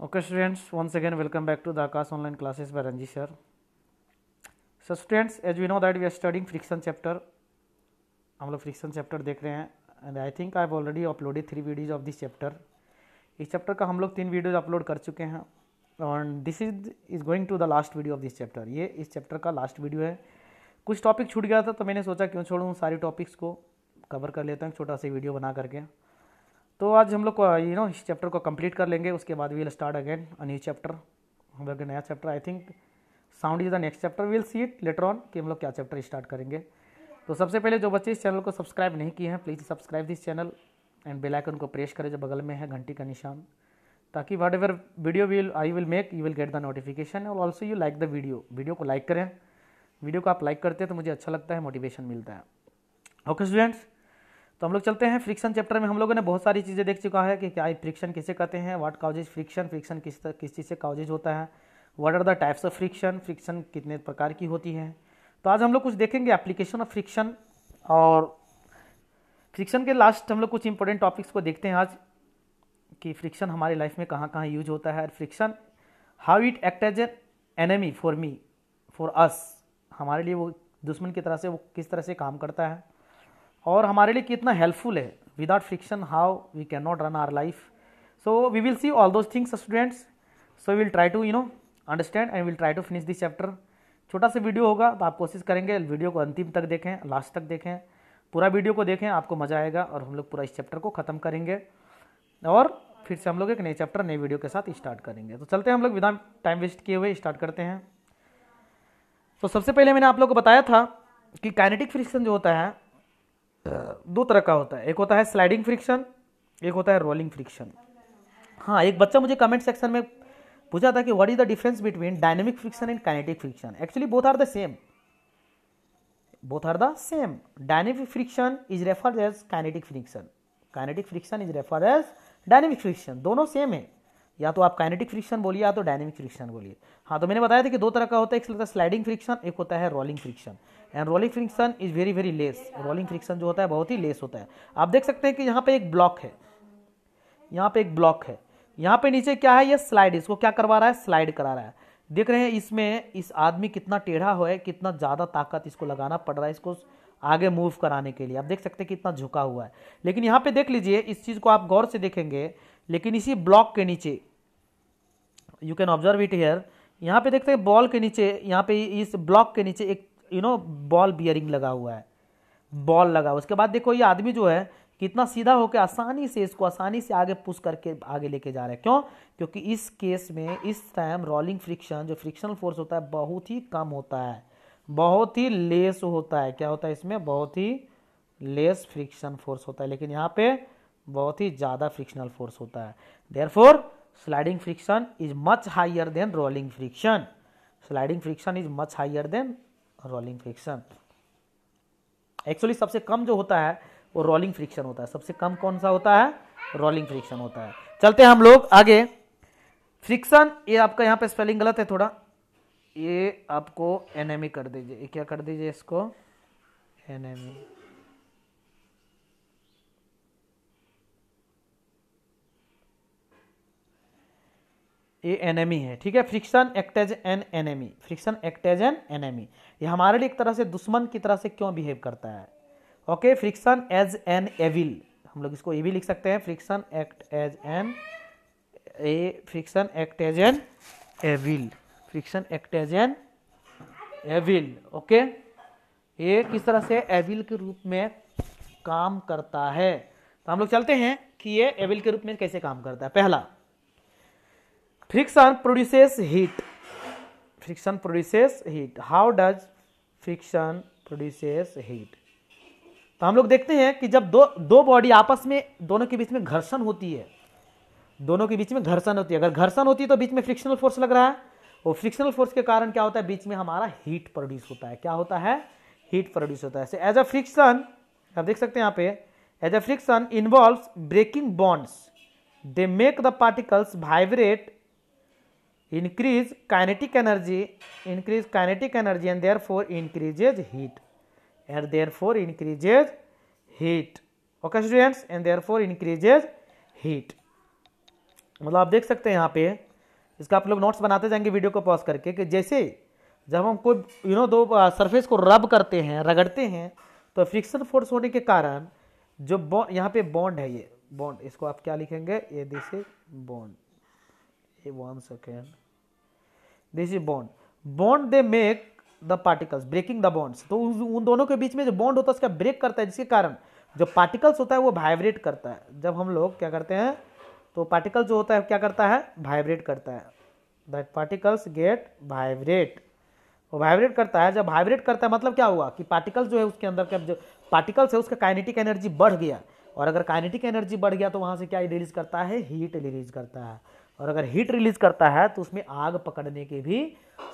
Okay students, once again welcome back to the Akash online classes by Ranji sir. So students, as we know that we are studying friction chapter. हम लोग friction chapter देख रहे हैं and I think I have already uploaded 3 videos of this chapter. इस chapter का हम लोग 3 videos upload कर चुके हैं और this is going to the last video of this chapter. ये इस चैप्टर का लास्ट वीडियो है. कुछ टॉपिक छूट गया था तो मैंने सोचा क्यों छोड़ूँ, सारे टॉपिक्स को कवर कर लेता हूँ छोटा सा वीडियो बना करके. तो आज हम लोग को इस चैप्टर को कंप्लीट कर लेंगे. उसके बाद we will start again a new chapter. हम लोग नया chapter, I think sound is the next chapter. Will see it later on कि हम लोग क्या चैप्टर स्टार्ट करेंगे. तो सबसे पहले जो बच्चे इस चैनल को सब्सक्राइब नहीं किए हैं please subscribe this channel and bell icon को प्रेस करें जो बगल में है घंटी का निशान, ताकि whatever video I will make you will get the notification. और also you like the video को लाइक करें. वीडियो को आप लाइक करते हैं तो मुझे अच्छा लगता है, मोटिवेशन मिलता है. ओके स्टूडेंट्स, तो हम लोग चलते हैं फ्रिक्शन चैप्टर में. हम लोगों ने बहुत सारी चीज़ें देख चुका है कि क्या फ्रिक्शन किसे कहते हैं, व्हाट काउजेज फ्रिक्शन, फ्रिक्शन किस चीज़ से काउजेज होता है, what are the types of friction, friction कितने प्रकार की होती है. तो आज हम लोग कुछ देखेंगे एप्लीकेशन ऑफ फ्रिक्शन. और फ्रिक्शन के लास्ट हम लोग कुछ इंपॉर्टेंट टॉपिक्स को देखते हैं आज कि फ्रिक्शन हमारी लाइफ में कहाँ कहाँ यूज होता है. Friction how it act as an enemy for me for us, हमारे लिए वो दुश्मन की तरह से वो किस तरह से काम करता है और हमारे लिए कितना हेल्पफुल है. Without friction how we can not run our life. So we will see all those things students. So will try to understand and will try to finish this chapter. छोटा सा वीडियो होगा तो आप कोशिश करेंगे video को अंतिम तक देखें, लास्ट तक देखें, पूरा वीडियो को देखें, आपको मजा आएगा और हम लोग पूरा इस चैप्टर को खत्म करेंगे और फिर से हम लोग एक नए चैप्टर नए वीडियो के साथ स्टार्ट करेंगे. तो चलते हैं हम लोग विदाउट टाइम वेस्ट किए हुए स्टार्ट करते हैं. तो सबसे पहले मैंने आप लोग को बताया था कि काइनेटिक फ्रिक्शन जो होता है दो तरह का होता है. एक होता है स्लाइडिंग फ्रिक्शन, एक होता है रोलिंग फ्रिक्शन. हाँ, एक बच्चा मुझे कमेंट सेक्शन में पूछा था कि what is the difference between dynamic friction and kinetic friction. Actually both are the same. Dynamic friction is referred as kinetic friction, kinetic friction is referred as dynamic friction. दोनों same है, या तो आप kinetic friction बोलिए या तो dynamic friction बोलिए. हाँ, तो मैंने बताया था कि दो तरह का होता है. एक होता है स्लाइडिंग फ्रिक्शन, एक होता है rolling friction. And rolling friction is very very less. Rolling friction जो होता है बहुत ही लेस होता है. आप देख सकते हैं कि यहाँ पे एक ब्लॉक है, यहाँ पे नीचे क्या है, ये स्लाइड, इसको क्या करवा रहा है, स्लाइड करा रहा है. देख रहे हैं इसमें इस आदमी कितना टेढ़ा हुआ है, कितना ज्यादा ताकत इसको लगाना पड़ रहा है इसको आगे मूव कराने के लिए. आप देख सकते हैं कितना झुका हुआ है. लेकिन यहाँ पे देख लीजिए, इस चीज को आप गौर से देखेंगे, लेकिन इसी ब्लॉक के नीचे you can observe it here, यहाँ पे देखते हैं बॉल के नीचे, यहाँ पे इस ब्लॉक के नीचे एक बॉल बियरिंग लगा हुआ है, बॉल लगा. उसके बाद देखो ये आदमी जो है कितना सीधा होकर आसानी से इसको आसानी से आगे पुश करके आगे लेके जा रहे हैं. क्यों? क्योंकि इस केस में इस टाइम रोलिंग फ्रिक्शन जो फ्रिक्शनल फोर्स होता है बहुत ही कम होता है, बहुत ही लेस होता है. क्या होता है इसमें? बहुत ही लेस फ्रिक्शन फोर्स होता है. लेकिन यहाँ पे बहुत ही ज्यादा फ्रिक्शनल फोर्स होता है. Therefore sliding friction is much higher than rolling friction. Sliding friction is much higher than rolling friction. Actually सबसे कम जो होता है वो रोलिंग फ्रिक्शन होता है. सबसे कम कौन सा होता है? रोलिंग फ्रिक्शन होता है. चलते हैं हम लोग आगे. फ्रिक्शन, ये आपका यहाँ पे स्पेलिंग गलत है थोड़ा, ये आपको एनेमी कर दीजिए. ये क्या कर दीजिए, इसको एनेमी. ये एनेमी है, ठीक है. Friction act as an enemy, friction act as an enemy. ये हमारे लिए एक तरह से दुश्मन की तरह से क्यों बिहेव करता है. Okay, friction as an evil, हम लोग इसको ये भी लिख सकते हैं. Friction act as an friction act as an evil, friction act as an evil. Okay, ये किस तरह से एविल के रूप में काम करता है. तो हम लोग चलते हैं कि ये एविल के रूप में कैसे काम करता है. पहला, friction produces heat. Friction produces heat. How does friction produces heat. तो हम लोग देखते हैं कि जब दो बॉडी आपस में, दोनों के बीच में घर्षण होती है, दोनों के बीच में घर्षण होती है. अगर घर्षण होती है तो बीच में फ्रिक्शनल फोर्स लग रहा है, और फ्रिक्शनल फोर्स के कारण क्या होता है, बीच में हमारा हीट प्रोड्यूस होता है. क्या होता है? हीट प्रोड्यूस होता है. एज अ फ्रिक्शन, आप देख सकते हैं यहाँ पे, as a friction involves breaking bonds, they make the particles vibrate, increase kinetic energy and therefore increases heat. Okay students, and therefore increases heat. मतलब आप देख सकते हैं यहाँ पे इसका आप लोग नोट्स बनाते जाएंगे वीडियो को पॉज करके, कि जैसे जब हम कोई दो सरफेस को रब करते हैं, रगड़ते हैं, तो फ्रिक्शन फोर्स होने के कारण जो बॉन्ड, यहाँ पे बॉन्ड है, ये बॉन्ड, इसको आप क्या लिखेंगे, ये दिस इज बॉन्ड, ये 1 second, this is bond, bond they make the particles breaking the bonds. तो उन दोनों के बीच में जो बॉन्ड होता है उसका ब्रेक करता है, जिसके कारण जो पार्टिकल्स होता है वो वाइब्रेट करता है। जब हम लोग क्या करते हैं तो पार्टिकल जो होता है क्या करता है, वाइब्रेट करता है, दैट पार्टिकल्स गेट वाइब्रेट, वो वाइब्रेट करता है। जब वाइब्रेट करता है मतलब क्या हुआ कि पार्टिकल जो है उसके अंदर का जो पार्टिकल्स है उसका काइनेटिक एनर्जी बढ़ गया, और अगर काइनेटिक एनर्जी बढ़ गया तो वहां से क्या रिलीज करता है, हीट रिलीज करता है, और अगर हीट रिलीज करता है तो उसमें आग पकड़ने की भी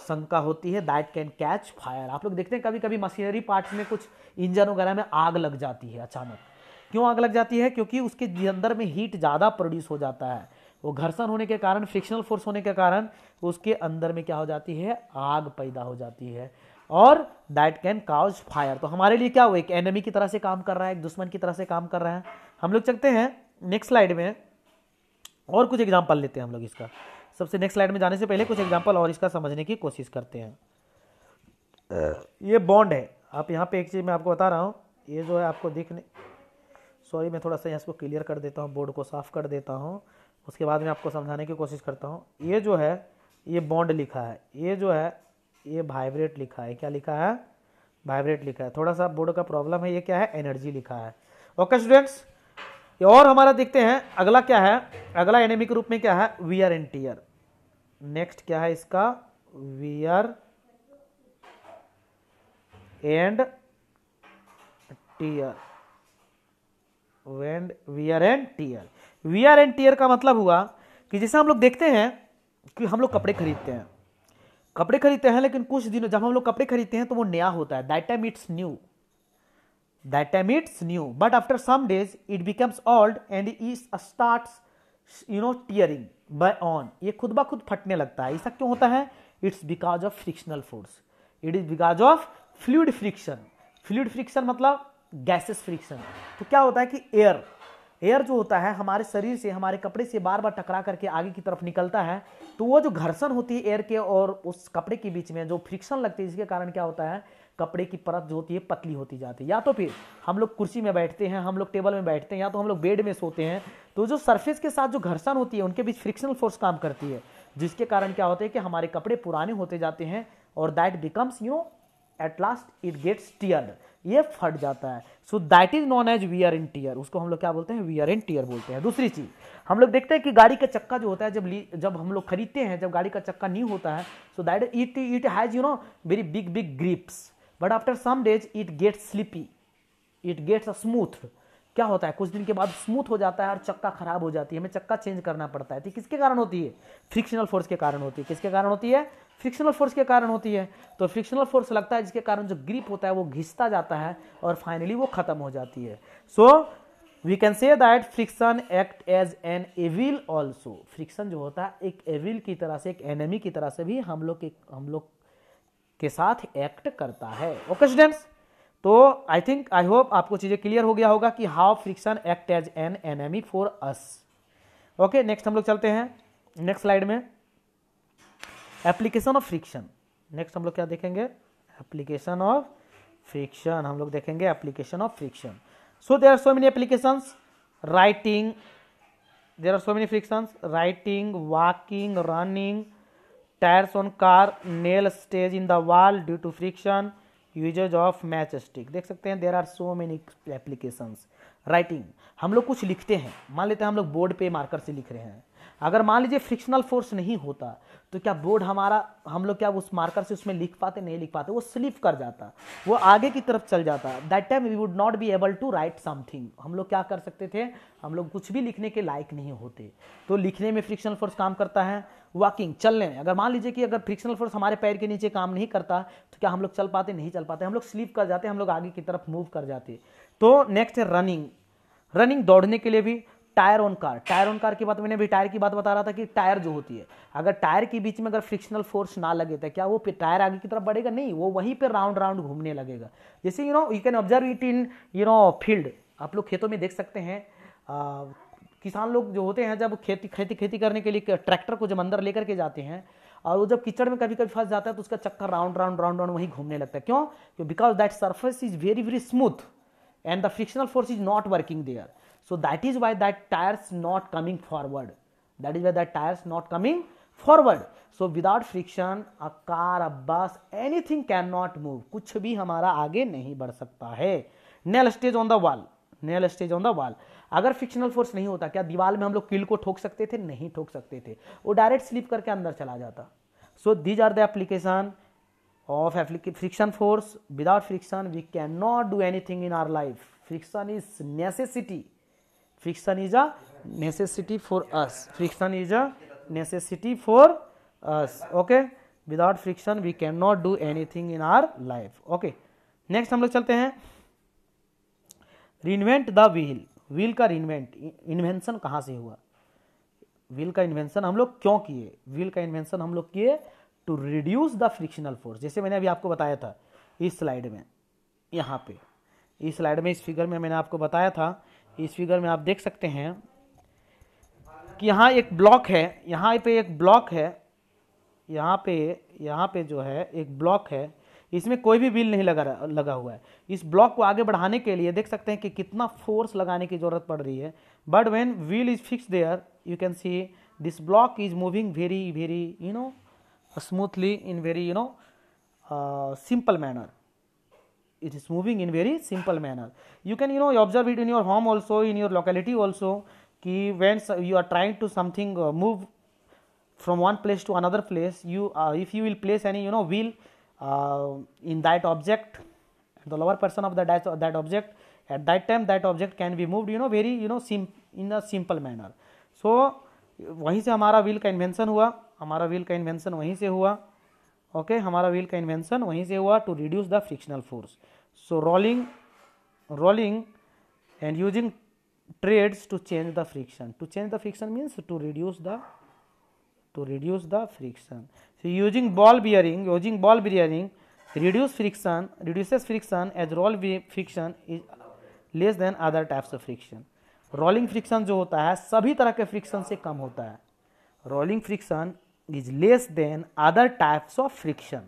शंका होती है, दैट कैन कैच फायर। आप लोग देखते हैं कभी कभी मशीनरी पार्ट्स में, कुछ इंजन वगैरह में आग लग जाती है अचानक। क्यों आग लग जाती है, क्योंकि उसके अंदर में हीट ज़्यादा प्रोड्यूस हो जाता है, वो घर्षण होने के कारण, फ्रिक्शनल फोर्स होने के कारण उसके अंदर में क्या हो जाती है, आग पैदा हो जाती है, और दैट कैन काउज फायर। तो हमारे लिए क्या हुआ, एक एनिमी की तरह से काम कर रहा है, एक दुश्मन की तरह से काम कर रहा है। हम लोग चलते हैं नेक्स्ट स्लाइड में और कुछ एग्जांपल लेते हैं हम लोग इसका। सबसे नेक्स्ट स्लाइड में जाने से पहले कुछ एग्जांपल और इसका समझने की कोशिश करते हैं। ये बॉन्ड है, आप यहाँ पे एक चीज़ मैं आपको बता रहा हूँ, ये जो है आपको देखने, सॉरी मैं थोड़ा सा इसको क्लियर कर देता हूँ, बोर्ड को साफ कर देता हूँ, उसके बाद में आपको समझाने की कोशिश करता हूँ। ये जो है ये बॉन्ड लिखा है, ये जो है ये वाइब्रेट लिखा है, क्या लिखा है, वाइब्रेट लिखा है। थोड़ा सा बोर्ड का प्रॉब्लम है, ये क्या है, एनर्जी लिखा है। ओके स्टूडेंट्स, और हमारा देखते हैं अगला क्या है, अगला एनिमी के रूप में क्या है, वियर एंड टियर। नेक्स्ट क्या है इसका, wear and tier, wear and tier. Wear and tier का मतलब हुआ कि जैसे हम लोग देखते हैं कि हम लोग कपड़े खरीदते हैं, कपड़े खरीदते हैं, लेकिन कुछ दिनों जब हम लोग कपड़े खरीदते हैं तो वो नया होता है, that time it's new, that time it's new, but after some days it becomes old and it starts tearing by on, ये खुद ब खुद फटने लगता है। ऐसा क्यों होता है, it's because of frictional force, it is because of fluid friction। fluid friction मतलब gaseous friction। तो क्या होता है कि एयर जो होता है हमारे शरीर से, हमारे कपड़े से बार बार टकरा करके आगे की तरफ निकलता है, तो वो जो घर्षण होती है एयर के और उस कपड़े के बीच में, जो फ्रिक्शन लगती है, इसके कारण क्या होता है, कपड़े की परत जो होती है पतली होती जाती है। या तो फिर हम लोग कुर्सी में बैठते हैं, हम लोग टेबल में बैठते हैं, या तो हम लोग बेड में सोते हैं, तो जो सरफेस के साथ जो घर्षण होती है उनके बीच फ्रिक्शनल फोर्स काम करती है, जिसके कारण क्या होता है कि हमारे कपड़े पुराने होते जाते हैं, और that becomes at last it gets teared, ये फट जाता है। So that is known as wear and tear, उसको हम लोग क्या बोलते हैं, वियर एंड टियर बोलते हैं। दूसरी चीज हम लोग देखते हैं कि गाड़ी का चक्का जो होता है, जब हम लोग खरीदते हैं, जब गाड़ी का चक्का न्यू होता है, so that it has very big grips, but after some days it gets slippy, it gets smooth. क्या होता है, कुछ दिन के बाद स्मूथ हो जाता है और चक्का खराब हो जाती है, हमें चक्का चेंज करना पड़ता है। तो किसके कारण होती है, फ्रिक्शनल फोर्स के कारण होती है। किसके कारण होती है, फ्रिक्शनल फोर्स के कारण होती है। तो फ्रिक्शनल फोर्स लगता है, जिसके कारण जो ग्रिप होता है वो घिसता जाता है और फाइनली वो खत्म हो जाती है। So we can say that friction act as an evil also. फ्रिक्शन जो होता है एक एविल की तरह से, एक एनिमी की तरह से भी हम लोग के साथ एक्ट करता है। ओके स्टूडेंट्स, तो आई होप आपको चीजें क्लियर हो गया होगा कि how friction act as an enemy for us. Okay, next हम लोग चलते हैं नेक्स्ट स्लाइड में, एप्लीकेशन ऑफ फ्रिक्शन। नेक्स्ट हम लोग क्या देखेंगे, एप्लीकेशन ऑफ फ्रिक्शन, हम लोग देखेंगे application of friction. So there are so many applications, writing, there are so many frictions, writing, walking, running, tyres on car, nail stays in the wall due to friction, usages of match stick. देख सकते हैं there are so many applications. Writing, हम लोग कुछ लिखते हैं, मान लेते हैं हम लोग बोर्ड पे मार्कर से लिख रहे हैं, अगर मान लीजिए फ्रिक्शनल फोर्स नहीं होता तो क्या बोर्ड हमारा, हम लोग क्या उस मार्कर से उसमें लिख पाते, नहीं लिख पाते, वो स्लिप कर जाता, वो आगे की तरफ चल जाता। That time we would not be able to write something. हम लोग क्या कर सकते थे, हम लोग कुछ भी लिखने के लायक नहीं होते। तो लिखने में फ्रिक्शनल फोर्स काम करता है। वॉकिंग, चलने में, अगर मान लीजिए कि अगर फ्रिक्शनल फोर्स हमारे पैर के नीचे काम नहीं करता तो क्या हम लोग चल पाते, नहीं चल पाते, हम लोग स्लिप कर जाते, हम लोग आगे की तरफ मूव कर जाते। तो नेक्स्ट है रनिंग, रनिंग दौड़ने के लिए भी। Tyre on car, tyre on car की बात, मैंने भी टायर की बात बता रहा था कि टायर जो होती है, अगर टायर के बीच में अगर फ्रिक्शनल फोर्स ना लगे तो क्या वो टायर आगे की तरफ बढ़ेगा, नहीं, वो वहीं पे राउंड राउंड घूमने लगेगा। जैसे you can observe it in field, आप लोग खेतों में देख सकते हैं कि किसान लोग जो होते हैं जब खेती करने के लिए ट्रैक्टर को जब अंदर लेकर के जाते हैं और वो जब कीचड़ में कभी कभी फंस जाता है तो उसका चक्कर राउंड राउंड राउंड राउंड वहीं घूमने लगता है। क्यों? Because that surface is very very smooth and the frictional force is not working there, so that is why that tires not coming forward, so without friction a car, a bus, anything cannot move, कुछ भी हमारा आगे नहीं बढ़ सकता है। nail stage on the wall, अगर frictional force नहीं होता क्या दीवार में हम लोग कील को ठोक सकते थे? नहीं ठोक सकते थे, वो डायरेक्ट स्लिप करके अंदर चला जाता। So these are the application of friction force. Without friction we cannot do anything in our life. Friction is necessity for us. Okay, without friction we cannot do anything in our life. Okay, next हम लोग चलते हैं reinvent the wheel. Wheel का invention कहाँ से हुआ? Wheel का invention हम लोग क्यों किए? व्हील का इन्वेंशन हम लोग किए to reduce the frictional force. जैसे मैंने अभी आपको बताया था इस स्लाइड में, यहाँ पे इस स्लाइड में, इस फिगर में मैंने आपको बताया था, इस फिगर में आप देख सकते हैं कि यहाँ एक ब्लॉक है, यहाँ पे एक ब्लॉक है, यहाँ पे जो है एक ब्लॉक है, इसमें कोई भी व्हील नहीं लगा हुआ है। इस ब्लॉक को आगे बढ़ाने के लिए देख सकते हैं कि कितना फोर्स लगाने की जरूरत पड़ रही है। But when wheel is fix there you can see this block is moving very very smoothly in very simple manner. It is moving in very simple manner. You can observe it in your home also, in your locality also, ki when you are trying to something move from one place to another place, you if you will place any wheel in that object, the lower portion of that object, at that time that object can be moved very in a simple manner. So वहीं से हमारा wheel का invention हुआ, वहीं से हुआ। Okay, हमारा wheel का इन्वेंशन वहीं से हुआ to reduce the frictional force. So rolling and using treads to change the friction means to reduce the friction. So using ball bearing reduces friction as roll friction is less than other types of friction. Rolling friction जो होता है सभी तरह के friction से कम होता है। Rolling friction is less then other types of friction,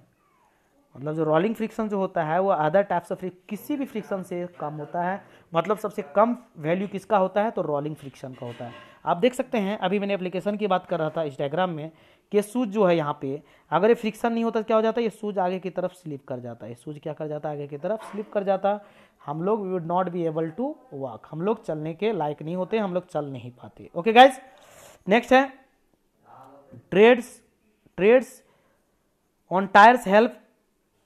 मतलब जो रोलिंग फ्रिक्शन जो होता है वो अदर टाइप्स ऑफ किसी भी फ्रिक्शन से कम होता है। मतलब सबसे कम वैल्यू किसका होता है? तो रोलिंग फ्रिक्शन का होता है। आप देख सकते हैं अभी मैंने एप्लीकेशन की बात कर रहा था इस डायग्राम में कि सूज जो है यहाँ पे अगर ये फ्रिक्शन नहीं होता तो क्या हो जाता है? ये सूज आगे की तरफ स्लिप कर जाता है। सूज क्या कर जाता है? आगे की तरफ स्लिप कर जाता। हम लोग we would not be able to walk, हम लोग चलने के लायक नहीं होते, हम लोग चल नहीं पाते। ओके गाइज, नेक्स्ट है treads on tyres help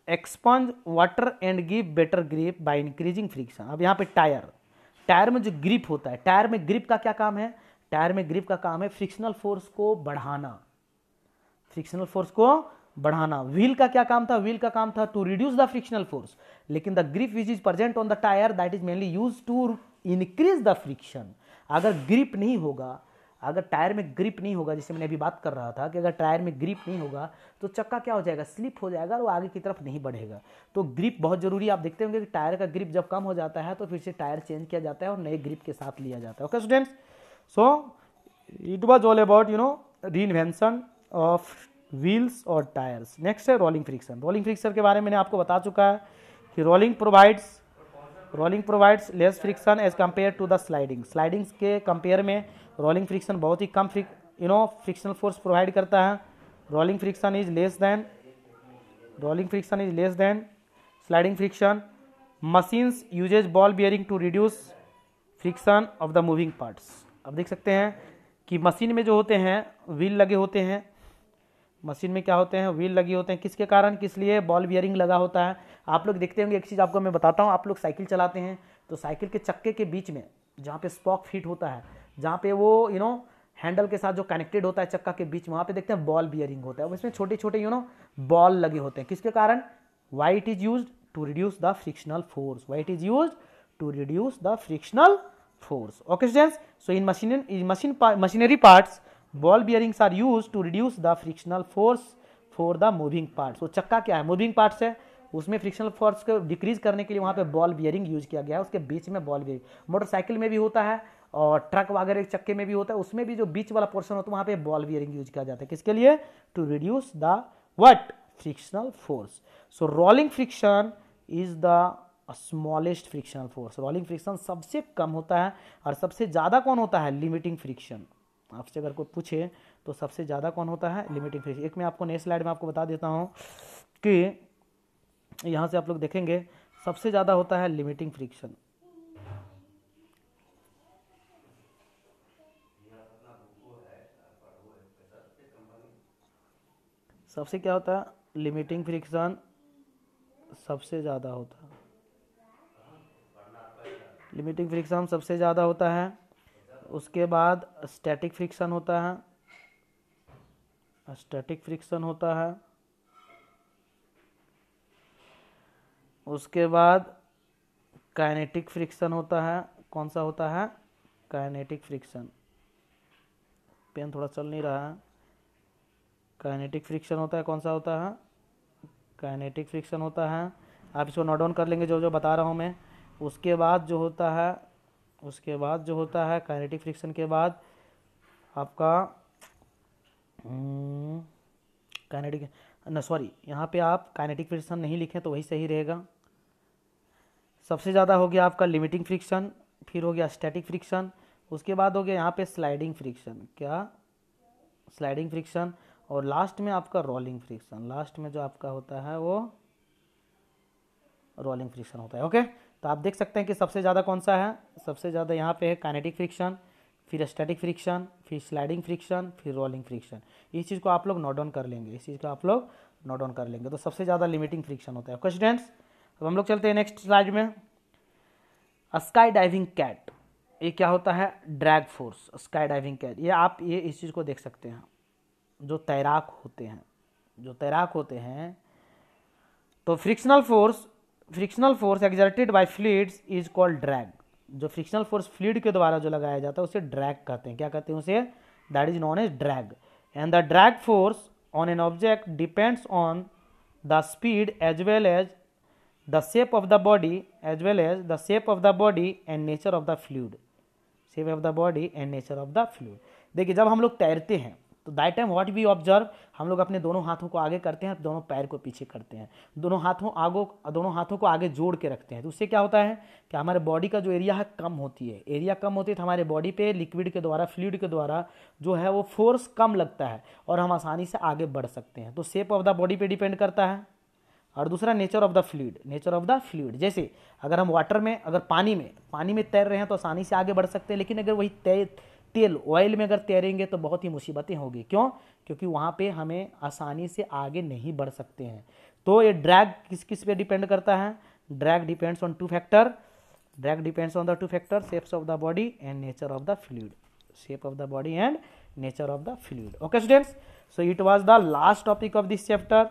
expunge water and give better grip by increasing friction. अब यहाँ पे टायर में जो ग्रिप होता है, टायर में ग्रिप का क्या काम है? टायर में ग्रिप का काम है फ्रिक्शनल फोर्स को बढ़ाना। व्हील का क्या काम था? व्हील का काम था to reduce the frictional force, लेकिन the grip which is present on the tyre that is mainly used to increase the friction. अगर ग्रिप नहीं होगा, अगर टायर में ग्रिप नहीं होगा, जैसे मैंने अभी बात कर रहा था कि अगर टायर में ग्रिप नहीं होगा तो चक्का क्या हो जाएगा? स्लिप हो जाएगा और वो आगे की तरफ नहीं बढ़ेगा। तो ग्रिप बहुत जरूरी है। आप देखते होंगे कि टायर का ग्रिप जब कम हो जाता है तो फिर से टायर चेंज किया जाता है और नए ग्रिप के साथ लिया जाता है। Okay students, so it was all about reinvention of wheels और टायर्स। नेक्स्ट है रोलिंग फ्रिक्शन के बारे में मैंने आपको बता चुका है कि rolling provides less friction as compare to the slidings के कंपेयर में रोलिंग फ्रिक्शन बहुत ही कम फ्रिक्शनल फोर्स प्रोवाइड करता है। Rolling friction is less than sliding friction. Machines uses ball bearing to reduce friction of the moving parts. अब देख सकते हैं कि मशीन में जो होते हैं व्हील लगे होते हैं, मशीन में क्या होते हैं? व्हील लगे होते हैं। किसके कारण? किस लिए? बॉल बियरिंग लगा होता है। आप लोग देखते होंगे, एक चीज़ आपको मैं बताता हूँ, आप लोग साइकिल चलाते हैं तो साइकिल के चक्के के बीच में जहाँ पे स्पॉक फिट होता है, जहाँ पे वो हैंडल के साथ जो कनेक्टेड होता है चक्का के बीच, वहाँ पे देखते हैं बॉल बियरिंग होता है। उसमें छोटे छोटे बॉल लगे होते हैं। किसके कारण? Why it is used to reduce the frictional force. Okay students, so in machinery parts ball bearings are used to reduce the frictional force for the moving parts. So चक्का क्या है? मूविंग पार्ट्स है, उसमें frictional force को decrease करने के लिए वहाँ पे बॉल बियरिंग यूज किया गया है, उसके बीच में बॉल बियरिंग। मोटरसाइकिल में भी होता है और ट्रक वगैरह के चक्के में भी होता है, उसमें भी जो बीच वाला पोर्शन होता है वहाँ पे बॉल बियरिंग यूज किया जाता है। किसके लिए? To reduce the what? Frictional force. So rolling friction is the smallest frictional force. Rolling friction सबसे कम होता है और सबसे ज़्यादा कौन होता है? Limiting friction. आपसे अगर कोई पूछे तो सबसे ज़्यादा कौन होता है? Limiting friction. एक मैं आपको नेक्स्ट स्लाइड में आपको बता देता हूँ कि यहाँ से आप लोग देखेंगे सबसे ज़्यादा होता है लिमिटिंग फ्रिक्शन। सबसे क्या होता है? लिमिटिंग फ्रिक्शन सबसे ज़्यादा होता है। लिमिटिंग फ्रिक्शन सबसे ज़्यादा होता है। उसके बाद स्टैटिक फ्रिक्शन होता है, स्टैटिक फ्रिक्शन होता है। उसके बाद काइनेटिक फ्रिक्शन होता है। कौन सा होता है? Kinetic friction. पेन थोड़ा चल नहीं रहा है। काइनेटिक फ्रिक्शन होता है। कौन सा होता है? काइनेटिक फ्रिक्शन होता है। आप इसको नोट डाउन कर लेंगे जो जो बता रहा हूँ मैं। उसके बाद जो होता है, उसके बाद जो होता है काइनेटिक फ्रिक्शन के बाद आपका काइनेटिक ना, सॉरी, यहाँ पे आप काइनेटिक फ्रिक्शन नहीं लिखें तो वही सही रहेगा। सबसे ज़्यादा हो गया आपका लिमिटिंग फ्रिक्शन, फिर हो गया स्टैटिक फ्रिक्शन, उसके बाद हो गया यहाँ पे स्लाइडिंग फ्रिक्शन। क्या? Sliding friction. और लास्ट में आपका रोलिंग फ्रिक्शन। लास्ट में जो आपका होता है वो रोलिंग फ्रिक्शन होता है। ओके, तो आप देख सकते हैं कि सबसे ज़्यादा कौन सा है? सबसे ज़्यादा यहाँ पे है काइनेटिक फ्रिक्शन, फिर स्टैटिक फ्रिक्शन, फिर स्लाइडिंग फ्रिक्शन, फिर रोलिंग फ्रिक्शन। इस चीज़ को आप लोग नोट डाउन कर लेंगे, इस चीज़ को आप लोग नोट डाउन कर लेंगे। तो सबसे ज़्यादा लिमिटिंग फ्रिक्शन होता है। ओके स्टूडेंट्स, अब हम लोग चलते हैं नेक्स्ट स्लाइड में। स्काई डाइविंग कैट, ये क्या होता है? Drag force. Sky diving cat, ये आप ये इस चीज़ को देख सकते हैं, जो तैराक होते हैं, जो तैराक होते हैं, तो frictional force exerted by fluids is called drag. जो फ्रिक्शनल फोर्स फ्लूइड के द्वारा जो लगाया जाता है उसे ड्रैग कहते हैं। क्या कहते हैं उसे? That is known as drag. And the drag force on an object depends on the speed as well as the shape of the body and nature of the fluid. Shape of the body and nature of the fluid. देखिए, जब हम लोग तैरते हैं तो that time what we observe, हम लोग अपने दोनों हाथों को आगे करते हैं, दोनों पैर को पीछे करते हैं, दोनों हाथों को आगे जोड़ के रखते हैं। तो उससे क्या होता है कि हमारे बॉडी का जो एरिया है कम होती है। एरिया कम होती है तो हमारे बॉडी पे लिक्विड के द्वारा, फ्लूइड के द्वारा जो है वो फोर्स कम लगता है और हम आसानी से आगे बढ़ सकते हैं। तो शेप ऑफ द बॉडी पे डिपेंड करता है। और दूसरा नेचर ऑफ द फ्लूइड। जैसे अगर हम वाटर में, अगर पानी में तैर रहे हैं तो आसानी से आगे बढ़ सकते हैं, लेकिन अगर वही तेल ऑयल में अगर तैरेंगे तो बहुत ही मुसीबतें होगी। क्यों? क्योंकि वहाँ पे हमें आसानी से आगे नहीं बढ़ सकते हैं। तो ये ड्रैग किस किस पे डिपेंड करता है? Drag depends on two factor, shapes of the body and nature of the fluid. Okay students, so it was the last topic of this chapter.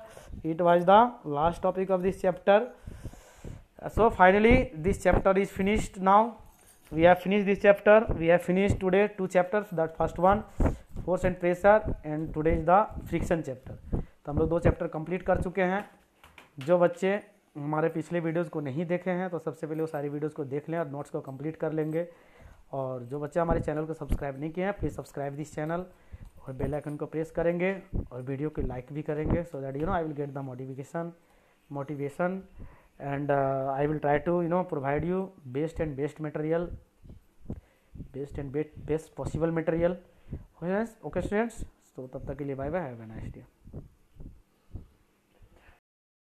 So finally this chapter is finished now. We have finished this chapter. We have finished today 2 chapters. That first one force and pressure, and today is the friction chapter. तो हम लोग 2 chapter complete कर चुके हैं। जो बच्चे हमारे पिछले वीडियोस को नहीं देखे हैं तो सबसे पहले वो सारी वीडियोस को देख लें और नोट्स को कंप्लीट कर लेंगे। और जो बच्चे हमारे चैनल को सब्सक्राइब नहीं किए हैं, प्लीज़ सब्सक्राइब दिस चैनल और बेल आइकन को प्रेस करेंगे और वीडियो को लाइक भी करेंगे, so that I will get the motivation and I will try to provide you best possible material. Okay students, so तब तक के लिए bye bye, have a nice day.